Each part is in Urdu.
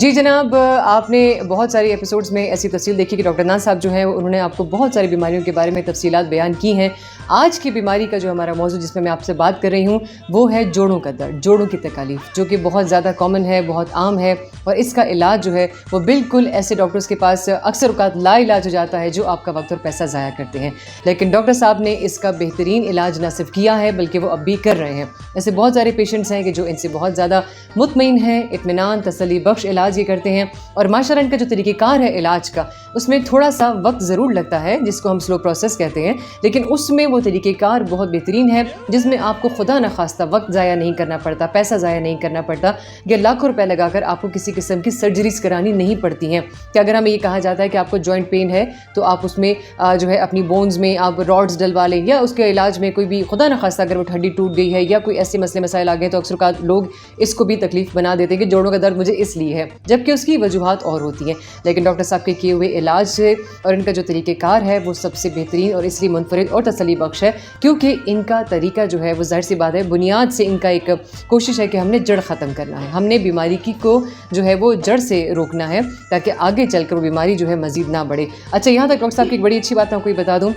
جی جناب، آپ نے بہت ساری ایپیسوڈز میں ایسی تفصیل دیکھی کہ ڈاکٹر عدنان صاحب جو ہیں انہوں نے آپ کو بہت ساری بیماریوں کے بارے میں تفصیلات بیان کی ہیں۔ آج کی بیماری کا جو ہمارا موضوع جس میں آپ سے بات کر رہی ہوں وہ ہے جوڑوں کا درد، جوڑوں کی تکالیف، جو کہ بہت زیادہ کامن ہے، بہت عام ہے، اور اس کا علاج جو ہے وہ بالکل ایسے ڈاکٹرز کے پاس اکثر اوقات لا علاج ہو جاتا ہے جو آپ کا وقت اور پیسہ ضائع کرتے ہیں، لیکن ڈاکٹر صاحب نے اس کا بہترین علاج نہ صرف کیا ہے بلکہ وہ اب بھی کر رہے ہیں۔ ایسے بہت سارے پیشنٹس ہیں کہ جو ان سے بہت زیادہ مطمئن ہیں، اطمینان، تسلی بخش علاج یہ کرتے ہیں، اور ماشاءاللہ ان کا جو طریقہ کار ہے علاج کا اس میں تھوڑا سا وقت ضرور لگتا ہے جس کو ہم سلو پروسیس کہتے ہیں، لیکن اس میں وہ طریقہ کار بہت بہترین ہے جس میں آپ کو خدا نخواستہ وقت ضائع نہیں کرنا پڑتا، پیسہ ضائع نہیں کرنا پڑتا، یا لاکھوں روپے لگا کر آپ کو کسی قسم کی سرجریز کرانی نہیں پڑتی ہیں۔ کہ اگر ہمیں یہ کہا جاتا ہے کہ آپ کو جوائنٹ پین ہے تو آپ اس میں جو ہے اپنی بونز میں آپ راڈز ڈلوا لیں، یا اس کے علاج میں کوئی بھی خدا نخواستہ اگر وہ ہڈی ٹوٹ گئی ہے یا کوئی ایسے مسئلے مسائل آ گئے تو اکثر اوقات لوگ اس کو بھی تکلیف بنا دیتے ہیں کہ جوڑوں کا درد مجھے اس لیے ہے، جبکہ اس کی وجوہات اور ہوتی ہیں، لیکن ڈاکٹر صاحب کے کیے ہوئے علاج سے اور ان کا جو طریقہ کار ہے وہ سب سے بہترین اور اس لیے منفرد اور تسلی بخش ہے کیونکہ ان کا طریقہ جو ہے وہ ظاہر سی بات ہے بنیاد سے ان کا ایک کوشش ہے کہ ہم نے جڑ ختم کرنا ہے، ہم نے بیماری کی کو جو ہے وہ جڑ سے روکنا ہے تاکہ آگے چل کر وہ بیماری جو ہے مزید نہ بڑھے۔ اچھا، یہاں تک ڈاکٹر صاحب کی ایک بڑی اچھی بات میں آپ کو بتا دوں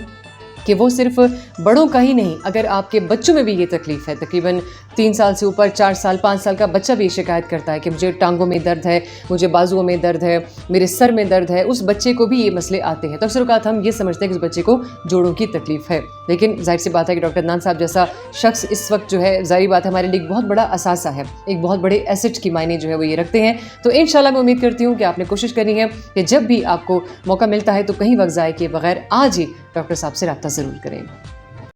کہ وہ صرف بڑوں کا ہی نہیں، اگر آپ کے بچوں میں بھی یہ تکلیف ہے، تقریباً 3 سال سے اوپر، 4 سال 5 سال کا بچہ بھی یہ شکایت کرتا ہے کہ مجھے ٹانگوں میں درد ہے، مجھے بازوؤں میں درد ہے، میرے سر میں درد ہے، اس بچے کو بھی یہ مسئلے آتے ہیں، تو اکثر اوقات ہم یہ سمجھتے ہیں کہ اس بچے کو جوڑوں کی تکلیف ہے، لیکن ظاہر سی بات ہے کہ ڈاکٹر عدنان صاحب جیسا شخص اس وقت جو ہے ظاہری بات ہے ہمارے لیے ایک بہت بڑا اثاثہ ہے، ایک بہت بڑے ایسٹ کی معنی جو ہے وہ یہ رکھتے ہیں۔ تو انشاءاللہ میں امید کرتی ہوں کہ آپ نے کوشش کرنی ہے کہ جب بھی آپ کو موقع ملتا ہے تو کہیں وقت ضائع کیے بغیر آج ہی ڈاکٹر صاحب سے رابطہ ضرور کریں۔